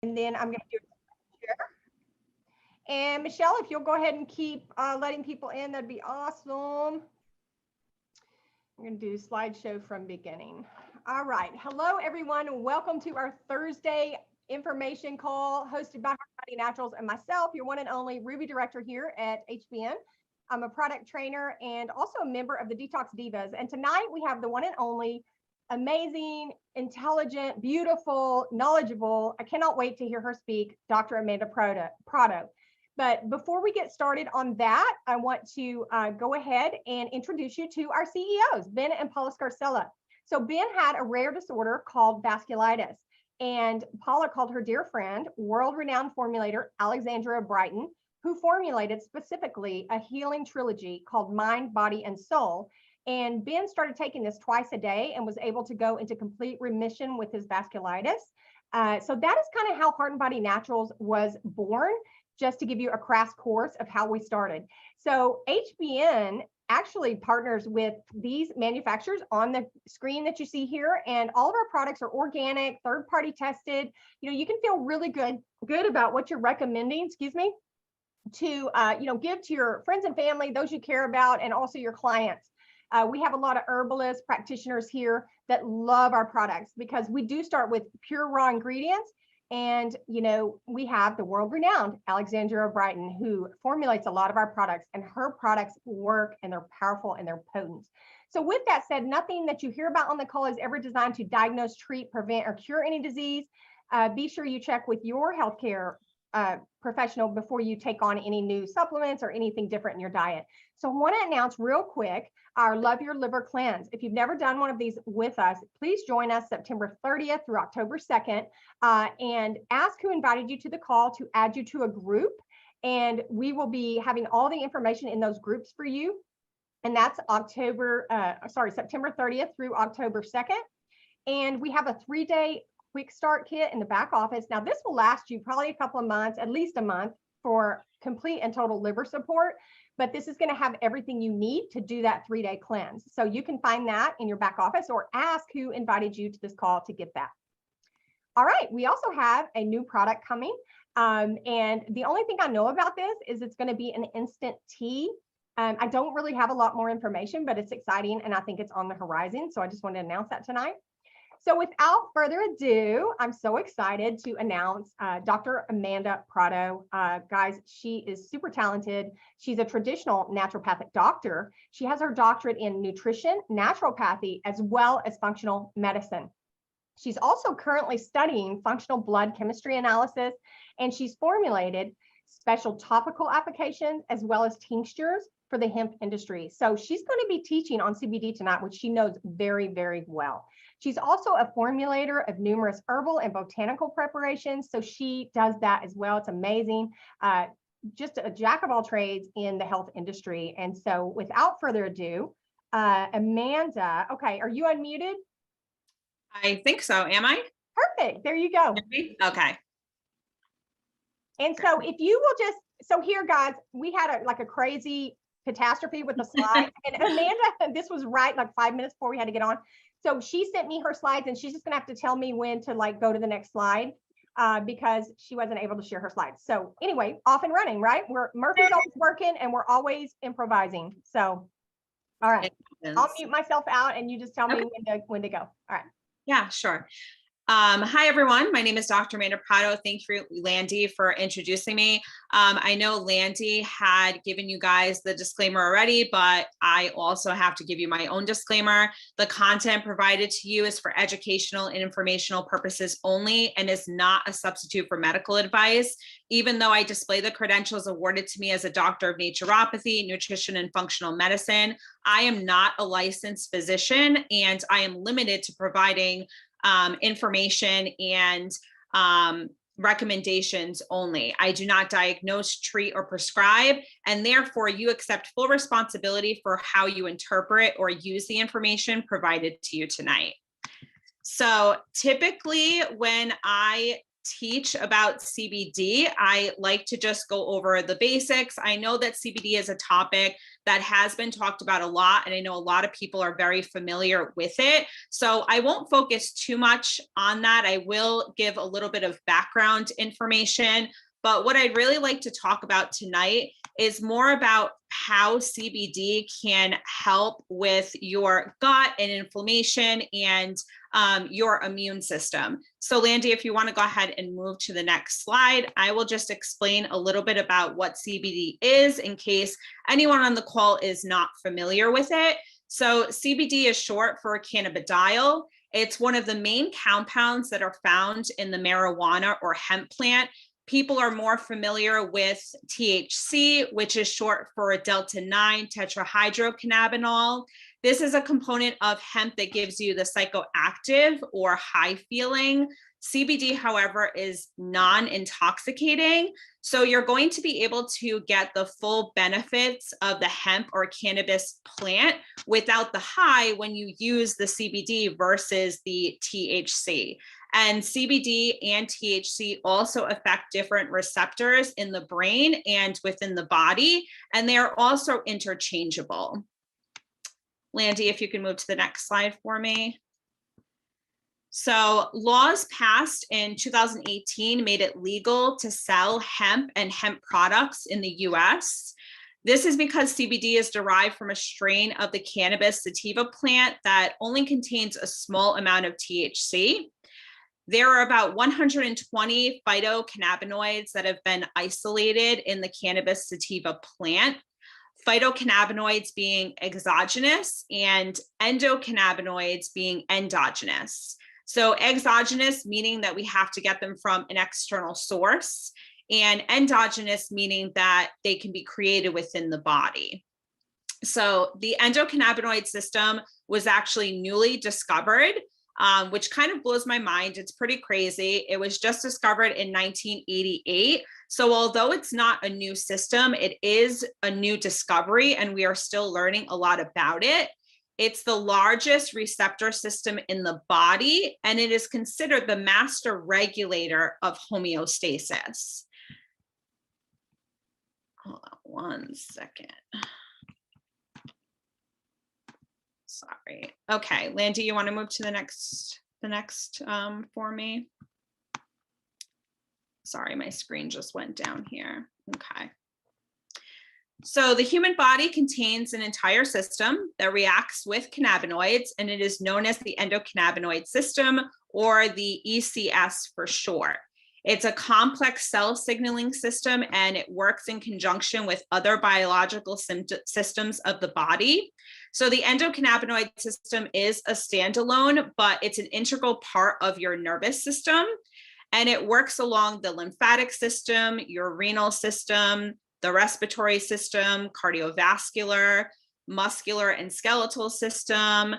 And then I'm going to do a share. And Michelle, if you'll go ahead and keep letting people in, that'd be awesome. I'm going to do slideshow from beginning. All right. Hello, everyone. Welcome to our Thursday information call hosted by Body Naturals and myself, your one and only Ruby director here at HBN. I'm a product trainer and also a member of the Detox Divas. And tonight we have the one and only amazing, intelligent, beautiful, knowledgeable, I cannot wait to hear her speak, Dr. Amanda Prado. But before we get started on that, I want to go ahead and introduce you to our CEOs, Ben and Paula Scarcella. So Ben had a rare disorder called vasculitis, and Paula called her dear friend, world-renowned formulator Alexandra Brighton, who formulated specifically a healing trilogy called Mind, Body, and Soul. And Ben started taking this twice a day and was able to go into complete remission with his vasculitis. So that is kind of how Heart and Body Naturals was born, just to give you a crash course of how we started. So HBN actually partners with these manufacturers on the screen that you see here, and all of our products are organic, third-party tested. You know, you can feel really good about what you're recommending, to give to your friends and family, those you care about, and also your clients. We have a lot of herbalists, practitioners here that love our products because we do start with pure raw ingredients. And, we have the world-renowned Alexandra Brighton, who formulates a lot of our products, and her products work and they're powerful and they're potent. So with that said, nothing that you hear about on the call is ever designed to diagnose, treat, prevent, or cure any disease. Be sure you check with your healthcare professional before you take on any new supplements or anything different in your diet. So I want to announce real quick our Love Your Liver Cleanse. If you've never done one of these with us, please join us September 30th through October 2nd and ask who invited you to the call to add you to a group. And we will be having all the information in those groups for you. And that's September 30th through October 2nd. And we have a 3-day quick start kit in the back office. Now, this will last you probably a couple of months, at least a month, for complete and total liver support. But this is going to have everything you need to do that 3-day cleanse. So you can find that in your back office or ask who invited you to this call to get that. All right. We also have a new product coming. And the only thing I know about this is it's going to be an instant tea. I don't really have a lot more information, but it's exciting and I think it's on the horizon. So I just wanted to announce that tonight. So without further ado, I'm so excited to announce Dr. Amanda Prado. Guys, she is super talented. She's a traditional naturopathic doctor. She has her doctorate in nutrition, naturopathy, as well as functional medicine. She's also currently studying functional blood chemistry analysis, and she's formulated special topical applications as well as tinctures for the hemp industry. So she's going to be teaching on CBD tonight, which she knows very, very well. She's also a formulator of numerous herbal and botanical preparations. So she does that as well. It's amazing. Just a jack of all trades in the health industry. And so without further ado, Amanda, okay, are you unmuted? I think so. Am I? Perfect. There you go. Okay. And so if you will just, so here, guys, we had a crazy catastrophe with the slides. And Amanda, this was right like 5 minutes before we had to get on. So she sent me her slides and she's just gonna have to tell me when to go to the next slide because she wasn't able to share her slides. So anyway, off and running, right? Murphy's always working and we're always improvising. So, all right, I'll mute myself out and you just tell me when to go. All right. Yeah, sure. Hi, everyone. My name is Dr. Amanda Prado. Thank you, Landy, for introducing me. I know Landy had given you guys the disclaimer already, but I also have to give you my own disclaimer. The content provided to you is for educational and informational purposes only and is not a substitute for medical advice. Even though I display the credentials awarded to me as a doctor of naturopathy, nutrition, and functional medicine, I am not a licensed physician and I am limited to providing information and recommendations only. I do not diagnose, treat, or prescribe, and therefore you accept full responsibility for how you interpret or use the information provided to you tonight. So typically when I teach about CBD, I like to just go over the basics. I know that CBD is a topic that has been talked about a lot, and I know a lot of people are very familiar with it. So I won't focus too much on that. I will give a little bit of background information, but what I'd really like to talk about tonight is more about how CBD can help with your gut and inflammation and your immune system. So Landy, if you want to go ahead and move to the next slide, I will just explain a little bit about what CBD is in case anyone on the call is not familiar with it. So CBD is short for cannabidiol. It's one of the main compounds that are found in the marijuana or hemp plant. People are more familiar with THC, which is short for delta-9 tetrahydrocannabinol. This is a component of hemp that gives you the psychoactive or high feeling. CBD, however, is non-intoxicating. So you're going to be able to get the full benefits of the hemp or cannabis plant without the high when you use the CBD versus the THC. And CBD and THC also affect different receptors in the brain and within the body, and they are also interchangeable. Landy, if you can move to the next slide for me. So laws passed in 2018 made it legal to sell hemp and hemp products in the US. This is because CBD is derived from a strain of the cannabis sativa plant that only contains a small amount of THC. There are about 120 phytocannabinoids that have been isolated in the cannabis sativa plant. Phytocannabinoids being exogenous and endocannabinoids being endogenous. So exogenous meaning that we have to get them from an external source, and endogenous meaning that they can be created within the body. So the endocannabinoid system was actually newly discovered, which kind of blows my mind. It's pretty crazy. It was just discovered in 1988. So although it's not a new system, it is a new discovery, and we are still learning a lot about it. It's the largest receptor system in the body, and it is considered the master regulator of homeostasis. Hold on one second. Sorry. Okay, Landy, you want to move to the next for me? Sorry, my screen just went down here. Okay. So the human body contains an entire system that reacts with cannabinoids, and it is known as the endocannabinoid system, or the ECS for short. It's a complex cell signaling system, and it works in conjunction with other biological systems of the body. So the endocannabinoid system is a standalone, but it's an integral part of your nervous system, and it works along the lymphatic system, your renal system, the respiratory system, cardiovascular, muscular and skeletal system,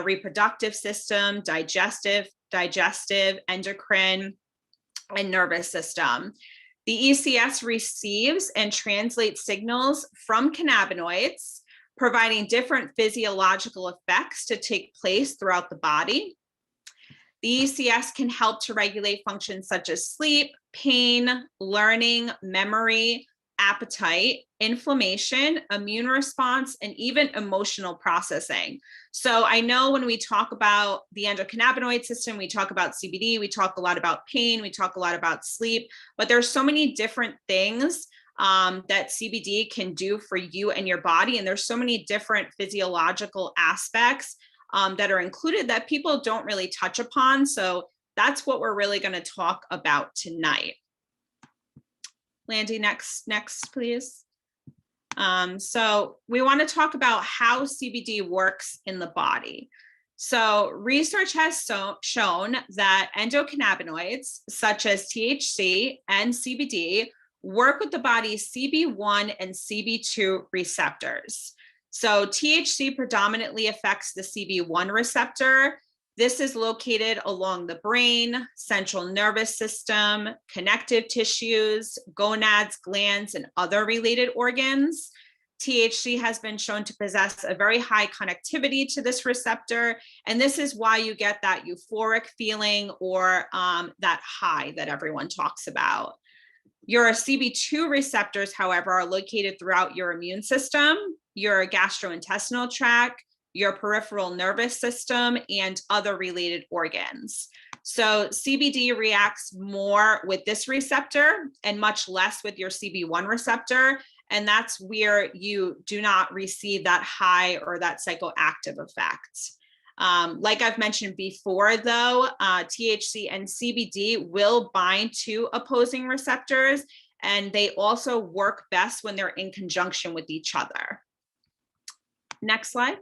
reproductive system, digestive, endocrine, and nervous system. The ECS receives and translates signals from cannabinoids, providing different physiological effects to take place throughout the body. The ECS can help to regulate functions such as sleep, pain, learning, memory, appetite, inflammation, immune response, and even emotional processing. So I know when we talk about the endocannabinoid system, we talk about CBD, we talk a lot about pain, we talk a lot about sleep, but there's so many different things that CBD can do for you and your body. And there's so many different physiological aspects that are included that people don't really touch upon. So that's what we're really going to talk about tonight. Landy, next, please. So we want to talk about how CBD works in the body. So research has shown that endocannabinoids, such as THC and CBD, work with the body's CB1 and CB2 receptors. So THC predominantly affects the CB1 receptor. This is located along the brain, central nervous system, connective tissues, gonads, glands, and other related organs. THC has been shown to possess a very high connectivity to this receptor. And this is why you get that euphoric feeling or that high that everyone talks about. Your CB2 receptors, however, are located throughout your immune system, your gastrointestinal tract, your peripheral nervous system, and other related organs. So CBD reacts more with this receptor and much less with your CB1 receptor. And that's where you do not receive that high or that psychoactive effect. Like I've mentioned before, though, THC and CBD will bind to opposing receptors, and they also work best when they're in conjunction with each other. Next slide.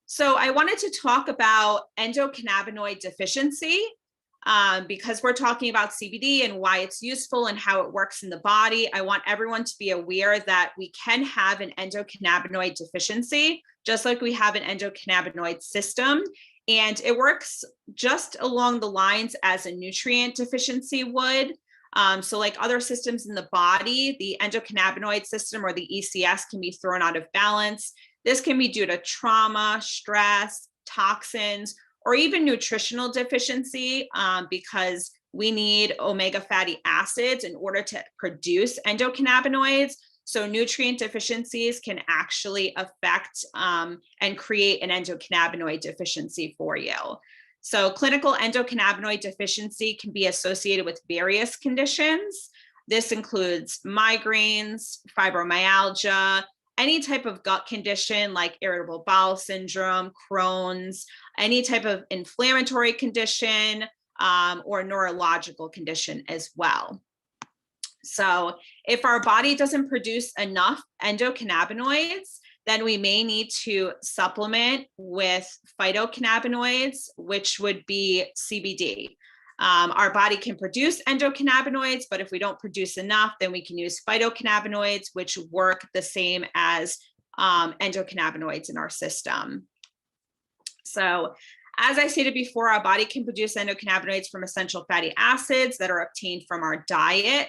So I wanted to talk about endocannabinoid deficiency because we're talking about CBD and why it's useful and how it works in the body. I want everyone to be aware that we can have an endocannabinoid deficiency, just like we have an endocannabinoid system. And it works just along the lines as a nutrient deficiency would. So like other systems in the body, the endocannabinoid system or the ECS can be thrown out of balance. This can be due to trauma, stress, toxins, or even nutritional deficiency because we need omega fatty acids in order to produce endocannabinoids. So nutrient deficiencies can actually affect and create an endocannabinoid deficiency for you. So clinical endocannabinoid deficiency can be associated with various conditions. This includes migraines, fibromyalgia, any type of gut condition like irritable bowel syndrome, Crohn's, any type of inflammatory condition or neurological condition as well. So if our body doesn't produce enough endocannabinoids, then we may need to supplement with phytocannabinoids, which would be CBD. Our body can produce endocannabinoids, but if we don't produce enough, then we can use phytocannabinoids, which work the same as endocannabinoids in our system. So as I stated before, our body can produce endocannabinoids from essential fatty acids that are obtained from our diet.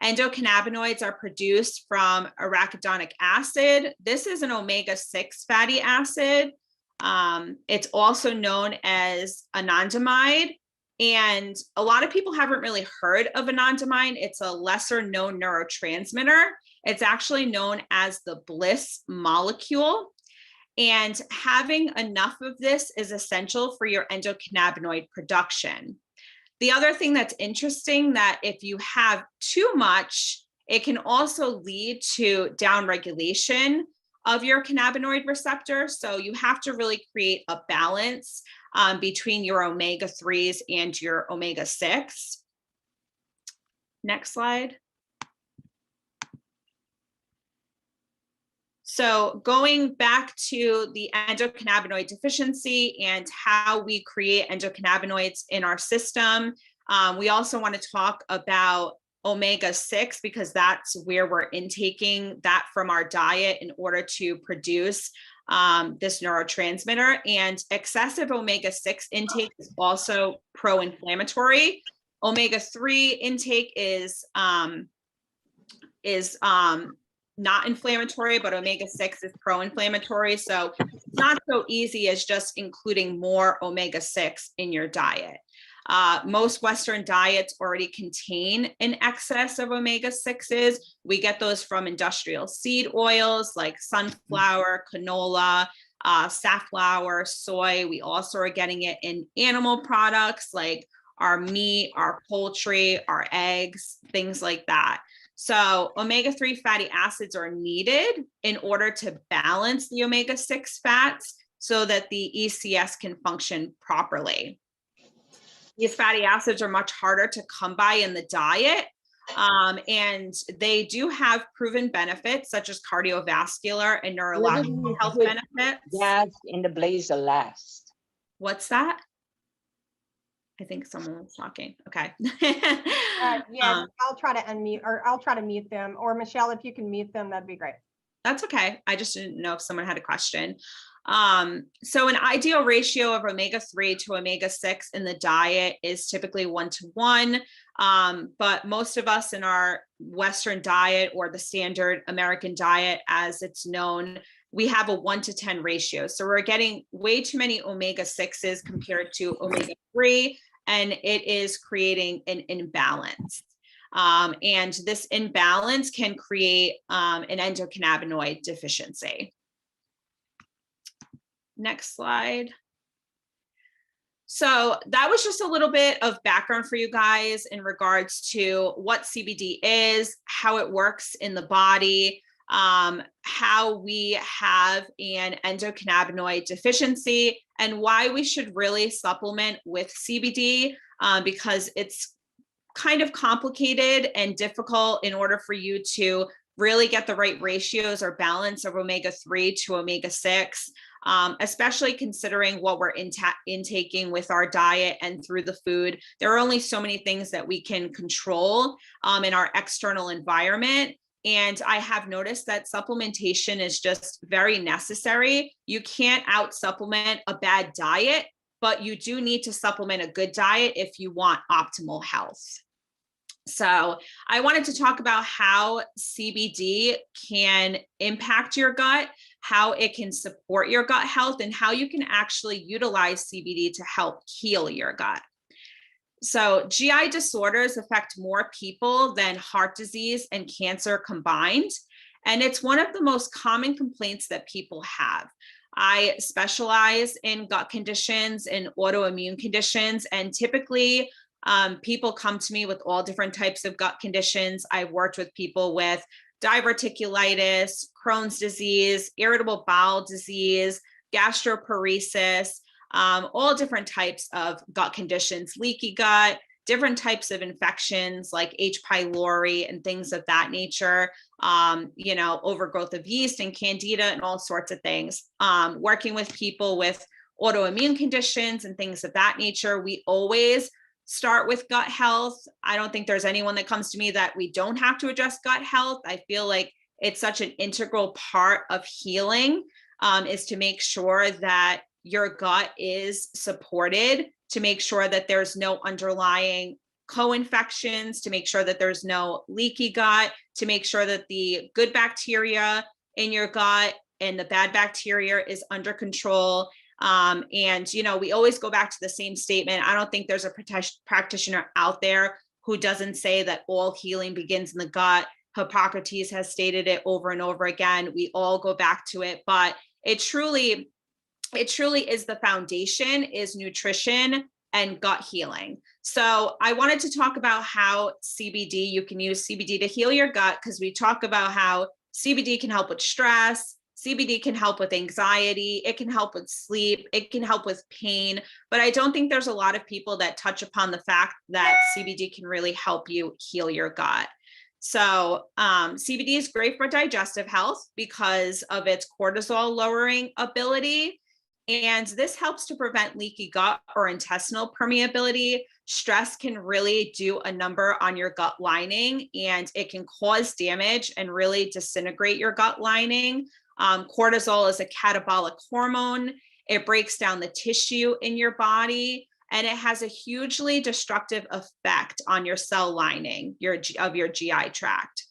Endocannabinoids are produced from arachidonic acid. This is an omega-6 fatty acid. It's also known as anandamide. And a lot of people haven't really heard of anandamide. It's a lesser known neurotransmitter. It's actually known as the bliss molecule. And having enough of this is essential for your endocannabinoid production. The other thing that's interesting that if you have too much, it can also lead to downregulation of your cannabinoid receptor. So you have to really create a balance between your omega-3s and your omega-6. Next slide. So going back to the endocannabinoid deficiency and how we create endocannabinoids in our system, we also want to talk about omega-6 because that's where we're intaking that from our diet in order to produce this neurotransmitter. And excessive omega-6 intake is also pro-inflammatory. Omega-3 intake is not inflammatory, but omega-6 is pro-inflammatory. So it's not so easy as just including more omega-6 in your diet. Most Western diets already contain an excess of omega-6s. We get those from industrial seed oils like sunflower, canola, safflower, soy. We also are getting it in animal products like our meat, our poultry, our eggs, things like that. So omega-3 fatty acids are needed in order to balance the omega-6 fats so that the ECS can function properly. These fatty acids are much harder to come by in the diet, and they do have proven benefits such as cardiovascular and neurological health benefits. Gas in the blazer last. What's that? I think someone was talking. Okay. Yeah, I'll try to unmute, or I'll try to mute them. Or Michelle, if you can mute them, that'd be great. That's okay. I just didn't know if someone had a question. So an ideal ratio of omega-3 to omega-6 in the diet is typically 1:1. But most of us in our Western diet, or the standard American diet as it's known, we have a 1:10 ratio. So we're getting way too many omega-6s compared to omega-3, and it is creating an imbalance. And this imbalance can create an endocannabinoid deficiency. Next slide. So that was just a little bit of background for you guys in regards to what CBD is, how it works in the body, how we have an endocannabinoid deficiency, and why we should really supplement with CBD, because it's kind of complicated and difficult in order for you to really get the right ratios or balance of omega-3 to omega-6. Especially considering what we're intaking with our diet and through the food. There are only so many things that we can control in our external environment. And I have noticed that supplementation is just very necessary. You can't out supplement a bad diet, but you do need to supplement a good diet if you want optimal health. So I wanted to talk about how CBD can impact your gut, how it can support your gut health, and how you can actually utilize CBD to help heal your gut. So GI disorders affect more people than heart disease and cancer combined. And it's one of the most common complaints that people have. I specialize in gut conditions and autoimmune conditions, and typically people come to me with all different types of gut conditions. I've worked with people with diverticulitis, Crohn's disease, irritable bowel disease, gastroparesis, all different types of gut conditions, leaky gut, different types of infections like H. pylori and things of that nature, overgrowth of yeast and candida and all sorts of things. Working with people with autoimmune conditions and things of that nature, we always start with gut health. I don't think there's anyone that comes to me that we don't have to address gut health. I feel like it's such an integral part of healing, is to make sure that your gut is supported, to make sure that there's no underlying co-infections, to make sure that there's no leaky gut, to make sure that the good bacteria in your gut and the bad bacteria is under control. We always go back to the same statement. I don't think there's a practitioner out there who doesn't say that all healing begins in the gut. Hippocrates has stated it over and over again. We all go back to it, but it truly is the foundation, is nutrition and gut healing. So I wanted to talk about how CBD, you can use CBD to heal your gut, because we talk about how CBD can help with stress, CBD can help with anxiety, it can help with sleep, it can help with pain, but I don't think there's a lot of people that touch upon the fact that CBD can really help you heal your gut. So CBD is great for digestive health because of its cortisol lowering ability. And this helps to prevent leaky gut or intestinal permeability. Stress can really do a number on your gut lining, and it can cause damage and really disintegrate your gut lining. Cortisol is a catabolic hormone. It breaks down the tissue in your body, and it has a hugely destructive effect on your cell lining of your GI tract.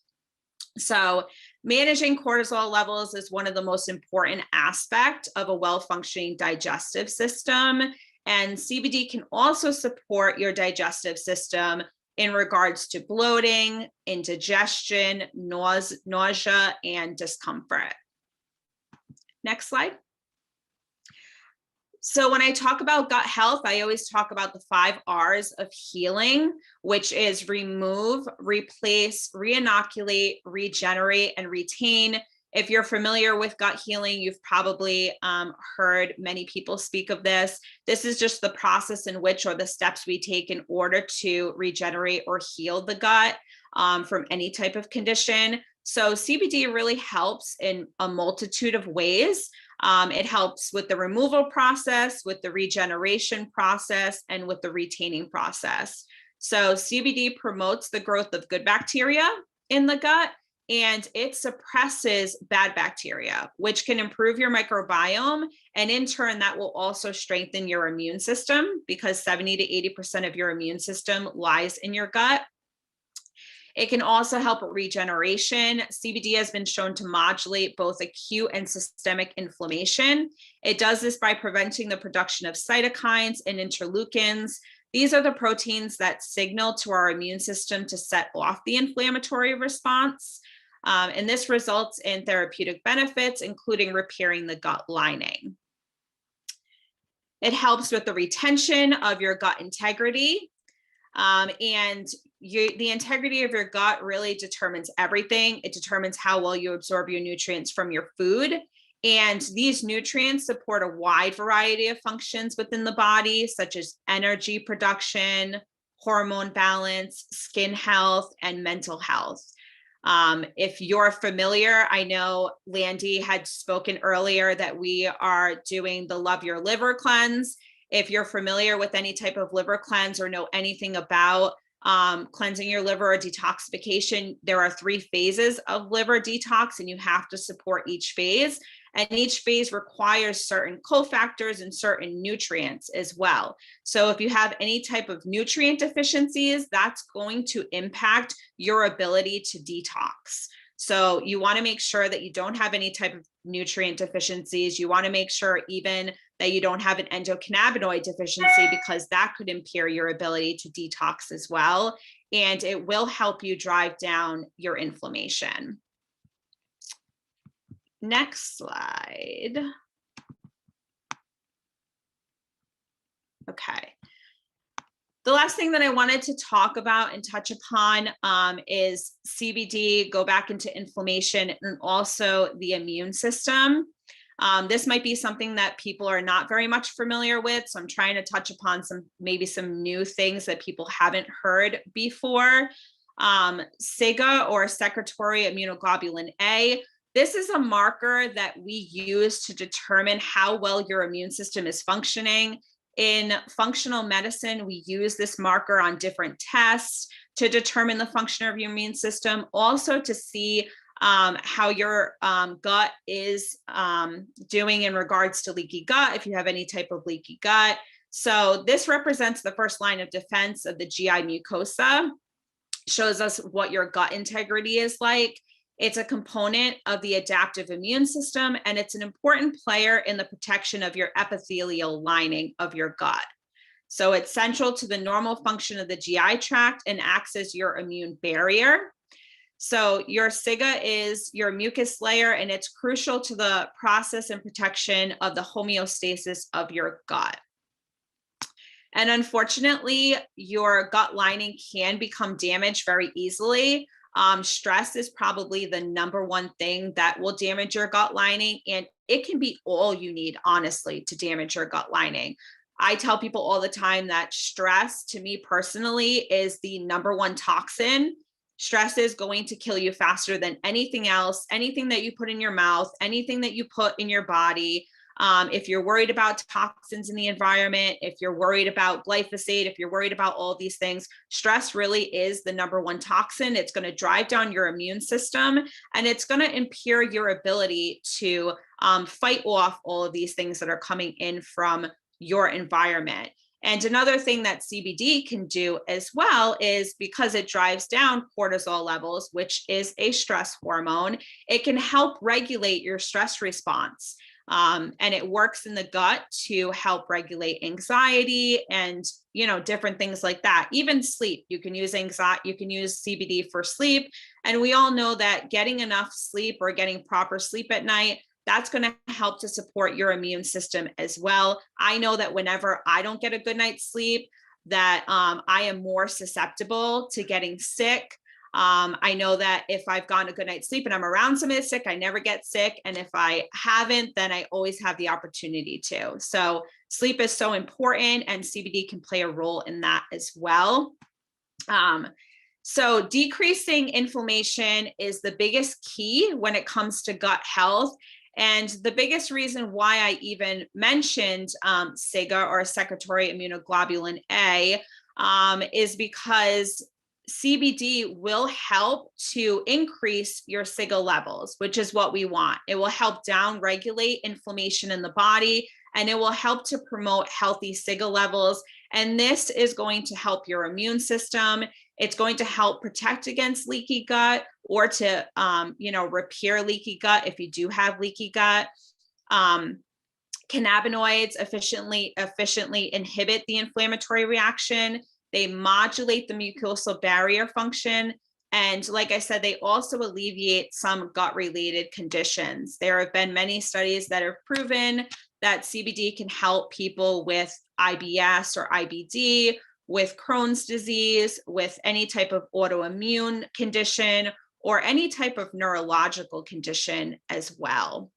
So managing cortisol levels is one of the most important aspects of a well-functioning digestive system. And CBD can also support your digestive system in regards to bloating, indigestion, nausea, and discomfort. Next slide. So when I talk about gut health, I always talk about the 5 R's of healing, which is remove, replace, reinoculate, regenerate, and retain. If you're familiar with gut healing, you've probably heard many people speak of this. This is just the process in which, or the steps we take in order to regenerate or heal the gut from any type of condition. So CBD really helps in a multitude of ways. It helps with the removal process, with the regeneration process, and with the retaining process. So CBD promotes the growth of good bacteria in the gut. and it suppresses bad bacteria, which can improve your microbiome. And in turn, that will also strengthen your immune system, because 70 to 80% of your immune system lies in your gut. It can also help regeneration. CBD has been shown to modulate both acute and systemic inflammation. It does this by preventing the production of cytokines and interleukins. These are the proteins that signal to our immune system to set off the inflammatory response. And this results in therapeutic benefits, including repairing the gut lining. It helps with the retention of your gut integrity. And the integrity of your gut really determines everything. It determines how well you absorb your nutrients from your food. And these nutrients support a wide variety of functions within the body, such as energy production, hormone balance, skin health, and mental health. If you're familiar, I know Landy had spoken earlier that we are doing the Love Your Liver cleanse. If you're familiar with any type of liver cleanse or know anything about cleansing your liver or detoxification, there are 3 phases of liver detox, and you have to support each phase. And each phase requires certain cofactors and certain nutrients as well. So if you have any type of nutrient deficiencies, that's going to impact your ability to detox. So you want to make sure that you don't have any type of nutrient deficiencies. You want to make sure even that you don't have an endocannabinoid deficiency, because that could impair your ability to detox as well. And it will help you drive down your inflammation. Next slide. Okay. The last thing that I wanted to talk about and touch upon is CBD, go back into inflammation, and also the immune system. This might be something that people are not very much familiar with, so I'm trying to touch upon maybe some new things that people haven't heard before. SIGA, or secretory immunoglobulin A. This is a marker that we use to determine how well your immune system is functioning. In functional medicine, we use this marker on different tests to determine the function of your immune system, also to see how your gut is doing in regards to leaky gut, if you have any type of leaky gut. So this represents the first line of defense of the GI mucosa, shows us what your gut integrity is like. It's a component of the adaptive immune system, and it's an important player in the protection of your epithelial lining of your gut. So it's central to the normal function of the GI tract and acts as your immune barrier. So your SIGA is your mucus layer, and it's crucial to the process and protection of the homeostasis of your gut. And unfortunately, your gut lining can become damaged very easily. Stress is probably the #1 thing that will damage your gut lining, and it can be all you need, honestly, to damage your gut lining. I tell people all the time that stress, to me personally, is the #1 toxin. Stress is going to kill you faster than anything else, anything that you put in your mouth, anything that you put in your body. If you're worried about toxins in the environment, if you're worried about glyphosate, if you're worried about all these things, stress really is the #1 toxin. It's going to drive down your immune system, and it's going to impair your ability to fight off all of these things that are coming in from your environment. And another thing that CBD can do as well is, because it drives down cortisol levels, which is a stress hormone, it can help regulate your stress response. And it works in the gut to help regulate anxiety and, different things like that. Even sleep, you can use CBD for sleep. And we all know that getting enough sleep or getting proper sleep at night, that's going to help to support your immune system as well. I know that whenever I don't get a good night's sleep, that I am more susceptible to getting sick. I know that if I've gotten a good night's sleep and I'm around somebody that's sick, I never get sick. And if I haven't, then I always have the opportunity to. So sleep is so important, and CBD can play a role in that as well. So decreasing inflammation is the biggest key when it comes to gut health. And the biggest reason why I even mentioned SIGA, or secretory immunoglobulin A, is because CBD will help to increase your SIGA levels, which is what we want. It will help down regulate inflammation in the body, and it will help to promote healthy SIGA levels. And this is going to help your immune system. It's going to help protect against leaky gut, or to, repair leaky gut if you do have leaky gut. Cannabinoids efficiently inhibit the inflammatory reaction. They modulate the mucosal barrier function. And like I said, they also alleviate some gut-related conditions. There have been many studies that have proven that CBD can help people with IBS or IBD, with Crohn's disease, with any type of autoimmune condition, or any type of neurological condition as well.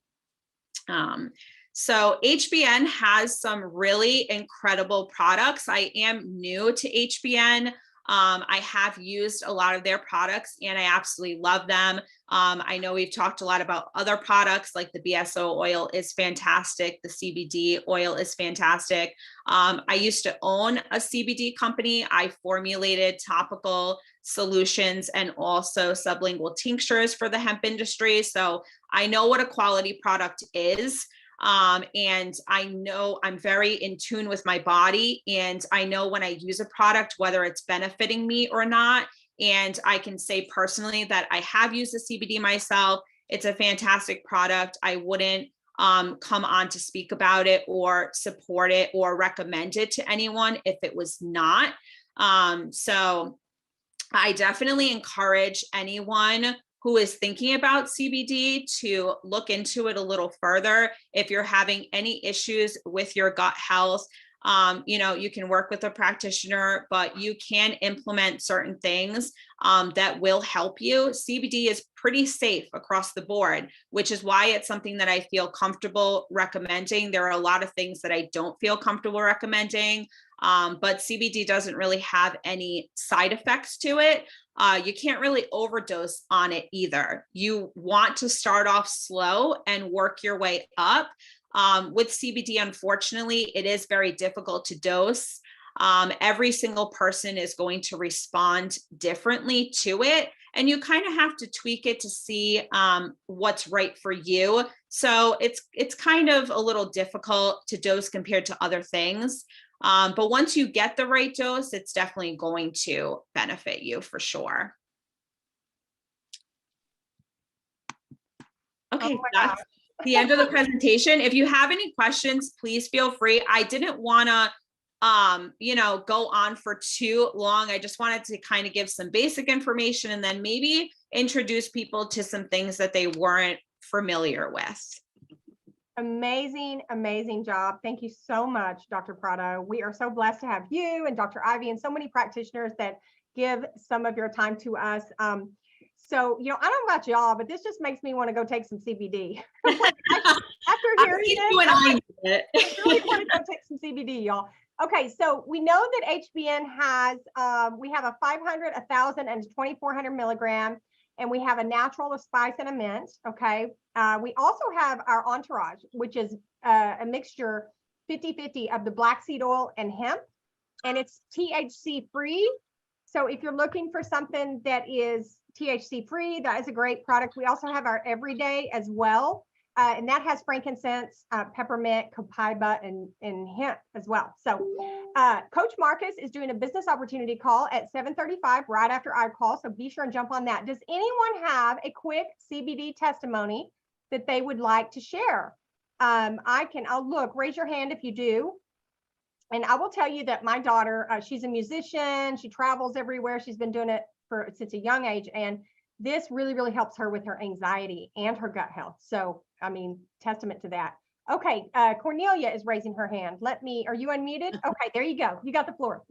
So HBN has some really incredible products. I am new to HBN. I have used a lot of their products and I absolutely love them. I know we've talked a lot about other products, like the BSO oil is fantastic. The CBD oil is fantastic. I used to own a CBD company. I formulated topical solutions and also sublingual tinctures for the hemp industry. So I know what a quality product is. And I know I'm very in tune with my body, and I know when I use a product, whether it's benefiting me or not. And I can say personally that I have used the CBD myself. It's a fantastic product. I wouldn't come on to speak about it or support it or recommend it to anyone if it was not. So I definitely encourage anyone who is thinking about CBD to look into it a little further. If you're having any issues with your gut health, you can work with a practitioner, but you can implement certain things that will help you. CBD is pretty safe across the board, which is why it's something that I feel comfortable recommending. There are a lot of things that I don't feel comfortable recommending, but CBD doesn't really have any side effects to it. You can't really overdose on it either. You want to start off slow and work your way up. With CBD, unfortunately, it is very difficult to dose. Every single person is going to respond differently to it, and you kind of have to tweak it to see what's right for you. So it's kind of a little difficult to dose compared to other things. But once you get the right dose, it's definitely going to benefit you for sure. Okay, that's the end of the presentation. If you have any questions, please feel free. I didn't want to, go on for too long. I just wanted to kind of give some basic information and then maybe introduce people to some things that they weren't familiar with. Amazing, amazing job. Thank you so much, Dr. Prado. We are so blessed to have you and Dr. Ivy and so many practitioners that give some of your time to us. So, I don't know about y'all, but this just makes me want to go take some CBD. After hearing it, I really want to go take some CBD, y'all. Okay, so we know that HBN has, we have a 500, 1,000, and 2,400 milligram, and we have a natural, a spice, and a mint, okay? We also have our entourage, which is a mixture 50-50 of the black seed oil and hemp, and it's THC free. So if you're looking for something that is THC free, that is a great product. We also have our everyday as well. And that has frankincense, peppermint, copaiba, and hemp as well. So Coach Marcus is doing a business opportunity call at 7:35 right after I call. So be sure and jump on that. Does anyone have a quick CBD testimony that they would like to share? I'll look, raise your hand if you do. And I will tell you that my daughter, she's a musician. She travels everywhere. She's been doing it since a young age. And this really, really helps her with her anxiety and her gut health. So, testament to that. Okay, Cornelia is raising her hand. Are you unmuted? Okay, there you go. You got the floor.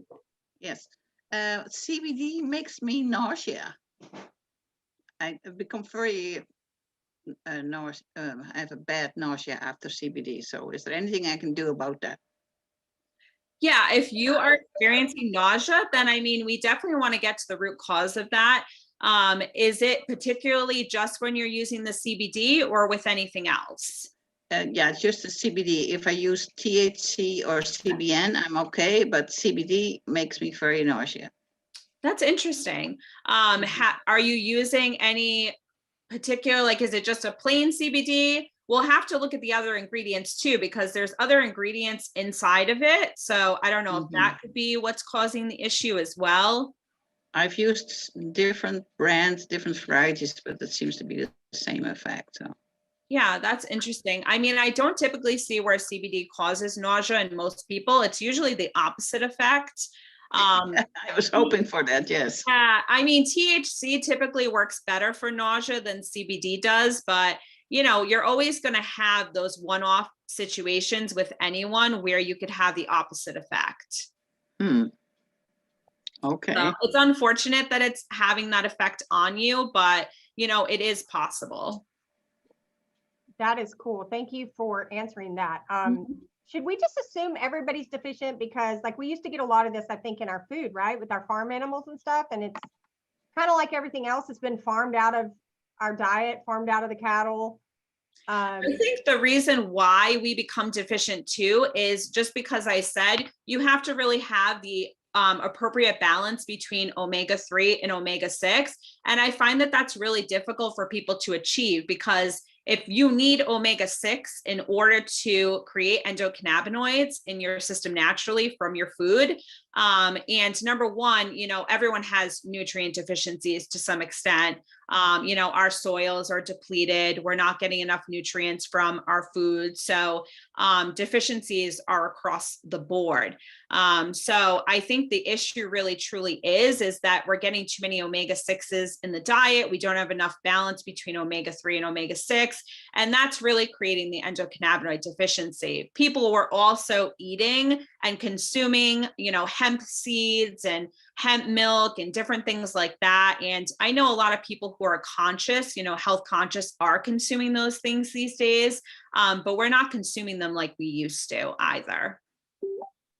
Yes, CBD makes me nausea. I become very I have a bad nausea after CBD. So is there anything I can do about that? Yeah, if you are experiencing nausea, then we definitely want to get to the root cause of that. Is it particularly just when you're using the CBD or with anything else? Yeah, just the CBD. If I use THC or CBN, I'm okay, but CBD makes me very nausea. That's interesting. Are you using any particular, like, is it just a plain CBD? We'll have to look at the other ingredients too, because there's other ingredients inside of it. So I don't know if that could be what's causing the issue as well. I've used different brands, different varieties, but it seems to be the same effect. So. Yeah, that's interesting. I mean, I don't typically see where CBD causes nausea in most people. It's usually the opposite effect. I was hoping for that, yes. Yeah, I mean, THC typically works better for nausea than CBD does, but you know, you're always going to have those one-off situations with anyone where you could have the opposite effect. Okay. So it's unfortunate that it's having that effect on you, but you know, it is possible. That is cool. Thank you for answering that. Should we just assume everybody's deficient? Because like we used to get a lot of this, I think, in our food, right? With our farm animals and stuff. And it's kind of like everything else that's been farmed out of our diet, farmed out of the cattle. I think the reason why we become deficient too is just because I said you have to really have the appropriate balance between omega-3 and omega-6. And I find that that's really difficult for people to achieve, because if you need omega-6 in order to create endocannabinoids in your system naturally from your food, and number one, you know, everyone has nutrient deficiencies to some extent. You know, our soils are depleted. We're not getting enough nutrients from our food. So deficiencies are across the board. So I think the issue really truly is that we're getting too many omega-6s in the diet. We don't have enough balance between omega-3 and omega-6. And that's really creating the endocannabinoid deficiency. People were also eating and consuming, you know, hemp seeds and hemp milk and different things like that. And I know a lot of people who are conscious, you know, health conscious, are consuming those things these days, but we're not consuming them like we used to either.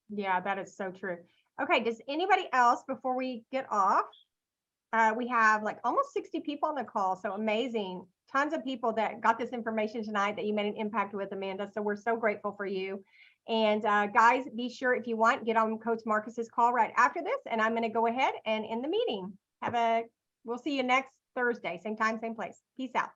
Yeah, that is so true. Okay, does anybody else, before we get off, we have like almost 60 people on the call, so amazing. Tons of people that got this information tonight that you made an impact with, Amanda. So we're so grateful for you. And guys, be sure, if you want, get on Coach Marcus's call right after this, and I'm going to go ahead and end the meeting. We'll see you next Thursday, same time, same place. Peace out.